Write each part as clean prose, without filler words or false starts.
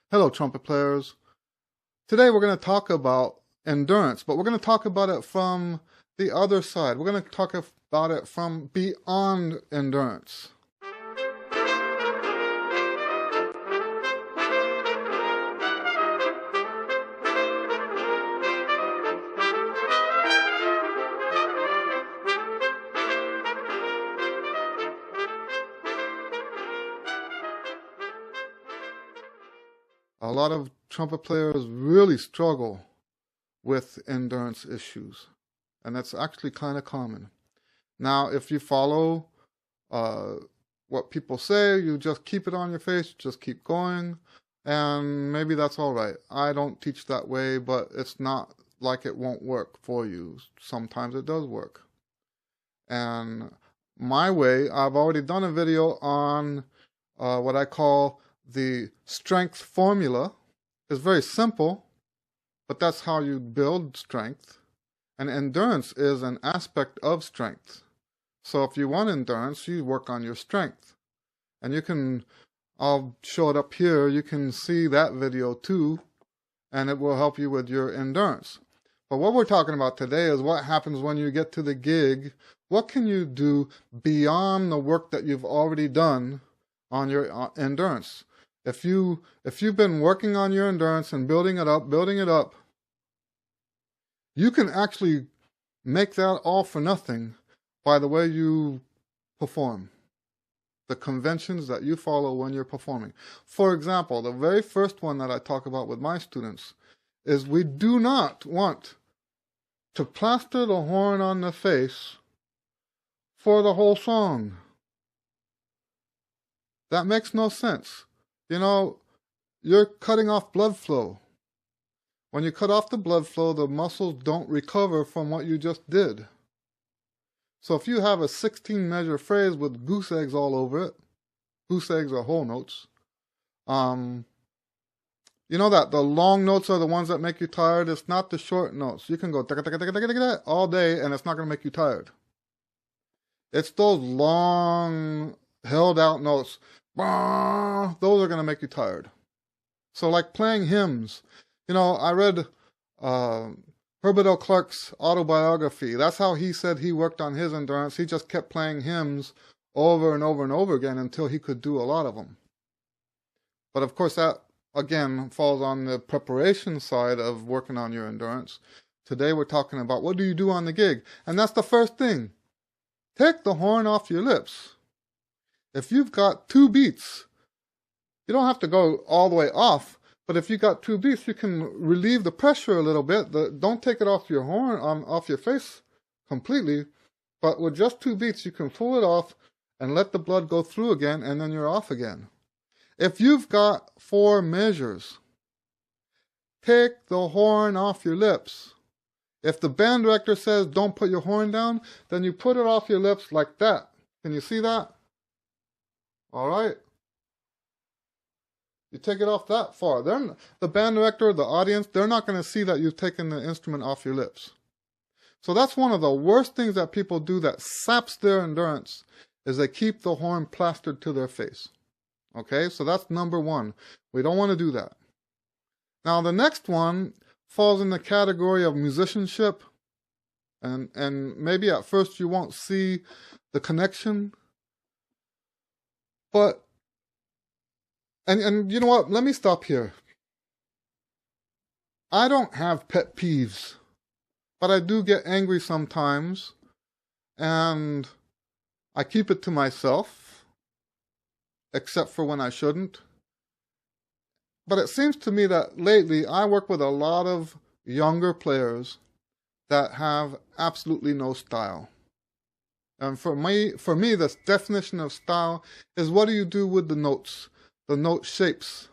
Hello, trumpet players. Today we're going to talk about endurance, but we're going to talk about it from the other side. We're going to talk about it from beyond endurance. A lot of trumpet players really struggle with endurance issues, and that's actually kind of common. Now, if you follow what people say, you just keep it on your face, just keep going, and maybe that's all right. I don't teach that way, but it's not like it won't work for you. Sometimes it does work. And my way, I've already done a video on what I call the strength formula. Is very simple, but that's how you build strength. And endurance is an aspect of strength. So if you want endurance, you work on your strength. And you can, I'll show it up here, you can see that video too, and it will help you with your endurance. But what we're talking about today is what happens when you get to the gig. What can you do beyond the work that you've already done on your endurance? If you've been working on your endurance and building it up, you can actually make that all for nothing by the way you perform, the conventions that you follow when you're performing. For example, the very first one that I talk about with my students is we do not want to plaster the horn on the face for the whole song. That makes no sense. You know, you're cutting off blood flow. When you cut off the blood flow, the muscles don't recover from what you just did. So if you have a 16-measure phrase with goose eggs all over it, goose eggs are whole notes, you know that the long notes are the ones that make you tired. It's not the short notes. You can go all day and it's not going to make you tired. It's those long, held out notes. Those are going to make you tired. So like playing hymns. You know, I read Herbert L. Clark's autobiography. That's how he said he worked on his endurance. He just kept playing hymns over and over and over again until he could do a lot of them. But of course that, again, falls on the preparation side of working on your endurance. Today we're talking about what do you do on the gig? And that's the first thing. Take the horn off your lips. If you've got 2 beats, you don't have to go all the way off, but if you've got 2 beats, you can relieve the pressure a little bit. Don't take it off your horn, off your face completely, but with just 2 beats, you can pull it off and let the blood go through again, and then you're off again. If you've got 4 measures, take the horn off your lips. If the band director says don't put your horn down, then you put it off your lips like that. Can you see that? All right. You take it off that far. The band director, the audience, they're not going to see that you've taken the instrument off your lips. So that's one of the worst things that people do that saps their endurance, is they keep the horn plastered to their face. Okay, so that's number 1. We don't want to do that. Now the next one falls in the category of musicianship, and maybe at first you won't see the connection. But, and you know what, let me stop here. I don't have pet peeves, but I do get angry sometimes, and I keep it to myself, except for when I shouldn't. But it seems to me that lately I work with a lot of younger players that have absolutely no style. And for me, the definition of style is what do you do with the notes, the note shapes.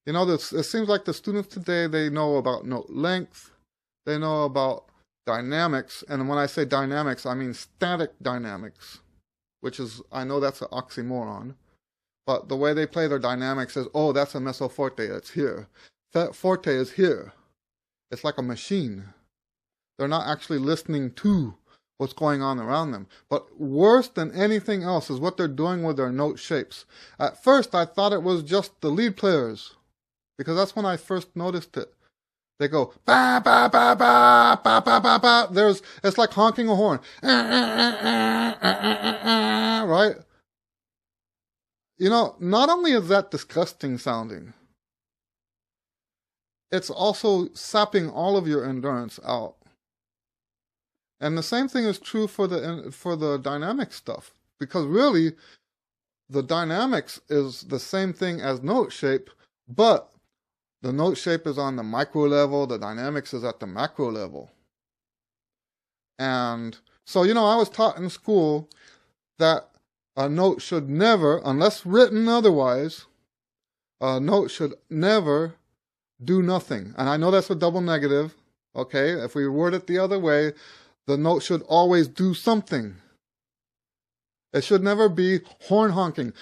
You know, it seems like the students today, they know about note length, they know about dynamics, and when I say dynamics, I mean static dynamics, which is, I know that's an oxymoron, but the way they play their dynamics is, oh, that's a mezzo forte, it's here. That forte is here. It's like a machine. They're not actually listening to what's going on around them. But worse than anything else is what they're doing with their note shapes. At first, I thought it was just the lead players, because that's when I first noticed it. They go ba ba ba ba ba ba ba ba. It's like honking a horn, right? You know, not only is that disgusting sounding, it's also sapping all of your endurance out. And the same thing is true for the dynamic stuff, because really, the dynamics is the same thing as note shape, but the note shape is on the micro level, the dynamics is at the macro level. And so, you know, I was taught in school that a note should never, unless written otherwise, a note should never do nothing. And I know that's a double negative, okay? If we word it the other way, the note should always do something. It should never be horn honking.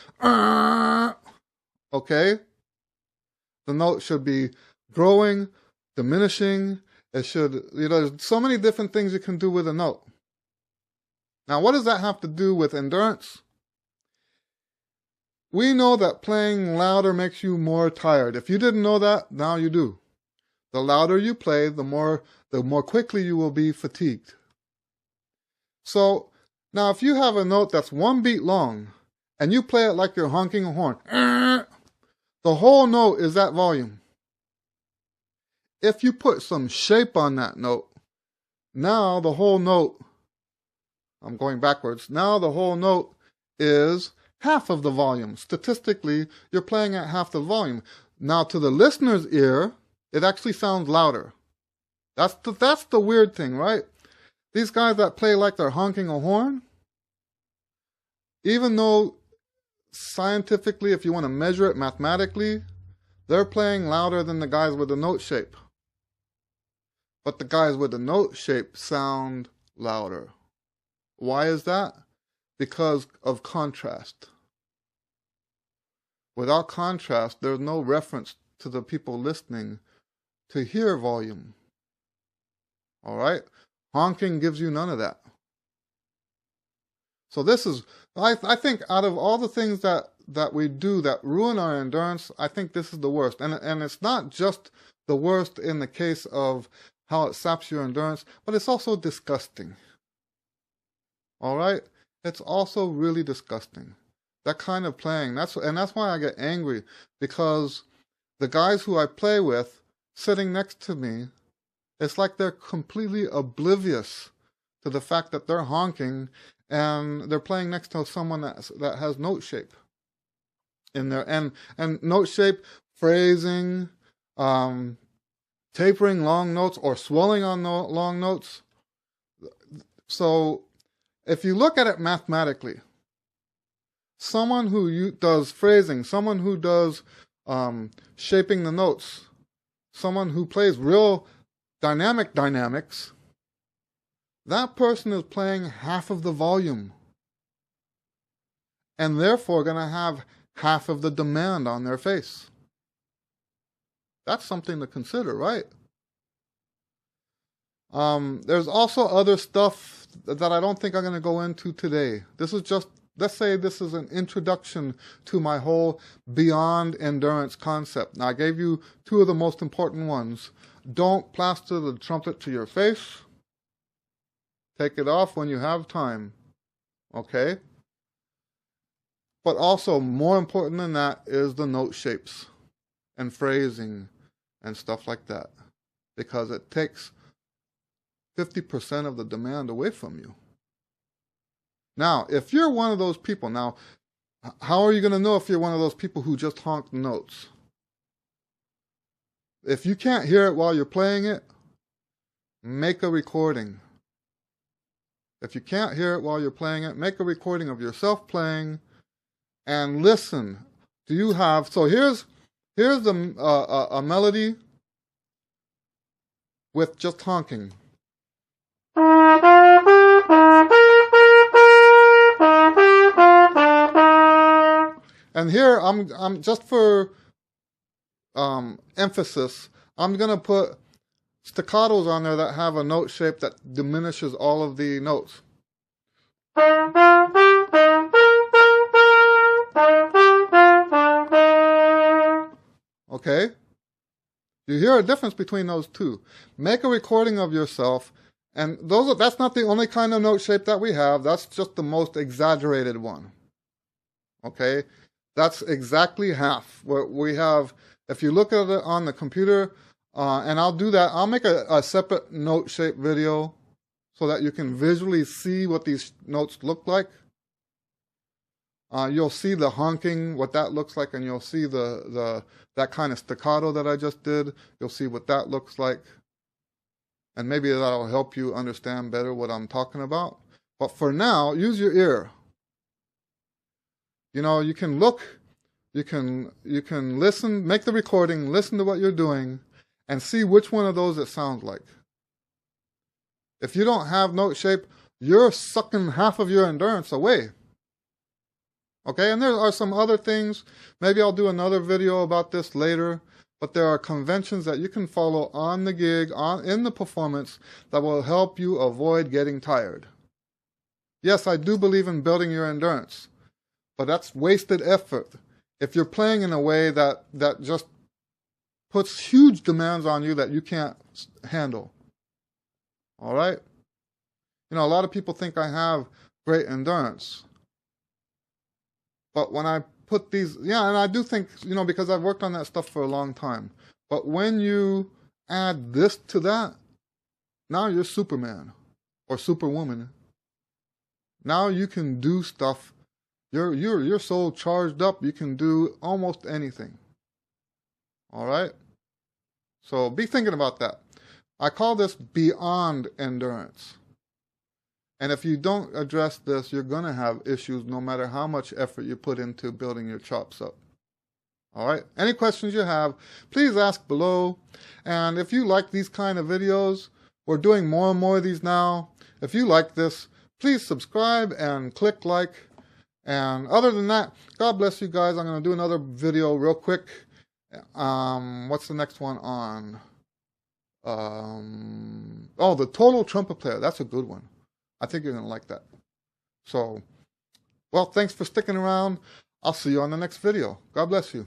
Okay? The note should be growing, diminishing. It should, you know, there's so many different things you can do with a note. Now, what does that have to do with endurance? We know that playing louder makes you more tired. If you didn't know that, now you do. The louder you play, the more quickly you will be fatigued. So, now if you have a note that's 1 beat long, and you play it like you're honking a horn, the whole note is that volume. If you put some shape on that note, now the whole note, I'm going backwards, now the whole note is half of the volume. Statistically, you're playing at half the volume. Now to the listener's ear, it actually sounds louder. That's the weird thing, right? These guys that play like they're honking a horn, even though scientifically, if you want to measure it mathematically, they're playing louder than the guys with the note shape. But the guys with the note shape sound louder. Why is that? Because of contrast. Without contrast, there's no reference to the people listening to hear volume. All right? Honking gives you none of that. So this is, I think out of all the things that we do that ruin our endurance, I think this is the worst. And it's not just the worst in the case of how it saps your endurance, but it's also disgusting. All right? It's also really disgusting. That kind of playing, that's why I get angry, because the guys who I play with sitting next to me, it's like they're completely oblivious to the fact that they're honking and they're playing next to someone that has note shape in there, and note shape, phrasing, tapering long notes or swelling on long notes. So if you look at it mathematically, someone who does phrasing, someone who does shaping the notes, someone who plays real dynamics, that person is playing half of the volume and therefore going to have half of the demand on their face. That's something to consider, right? There's also other stuff that I don't think I'm going to go into today. This is just, let's say this is an introduction to my whole beyond endurance concept. Now, I gave you two of the most important ones. Don't plaster the trumpet to your face. Take it off when you have time. Okay? But also, more important than that is the note shapes and phrasing and stuff like that. Because it takes 50% of the demand away from you. Now, if you're one of those people, now, how are you going to know if you're one of those people who just honk the notes? If you can't hear it while you're playing it, make a recording. If you can't hear it while you're playing it, make a recording of yourself playing and listen. Do you have, so here's a melody with just honking. And here, I'm just for emphasis, I'm going to put staccatos on there that have a note shape that diminishes all of the notes. Okay? You hear a difference between those two. Make a recording of yourself, and that's not the only kind of note shape that we have. That's just the most exaggerated one. Okay? That's exactly half. What we have, if you look at it on the computer, and I'll do that, I'll make a separate note shape video so that you can visually see what these notes look like. You'll see the honking, what that looks like, and you'll see that kind of staccato that I just did. You'll see what that looks like. And maybe that'll help you understand better what I'm talking about. But for now, use your ear. You know, you can look, you can listen, make the recording, listen to what you're doing, and see which one of those it sounds like. If you don't have note shape, you're sucking half of your endurance away. Okay, and there are some other things. Maybe I'll do another video about this later. But there are conventions that you can follow on the gig, in the performance, that will help you avoid getting tired. Yes, I do believe in building your endurance. But that's wasted effort. If you're playing in a way that just puts huge demands on you that you can't handle. All right? You know, a lot of people think I have great endurance. But when I put these, yeah, and I do think, you know, because I've worked on that stuff for a long time. But when you add this to that, now you're Superman or Superwoman. Now you can do stuff. You're so charged up, you can do almost anything. All right? So be thinking about that. I call this beyond endurance. And if you don't address this, you're going to have issues no matter how much effort you put into building your chops up. All right? Any questions you have, please ask below. And if you like these kind of videos, we're doing more and more of these now. If you like this, please subscribe and click like. And other than that, God bless you guys. I'm going to do another video real quick. What's the next one on? Oh, the total trumpet player. That's a good one. I think you're going to like that. So, well, thanks for sticking around. I'll see you on the next video. God bless you.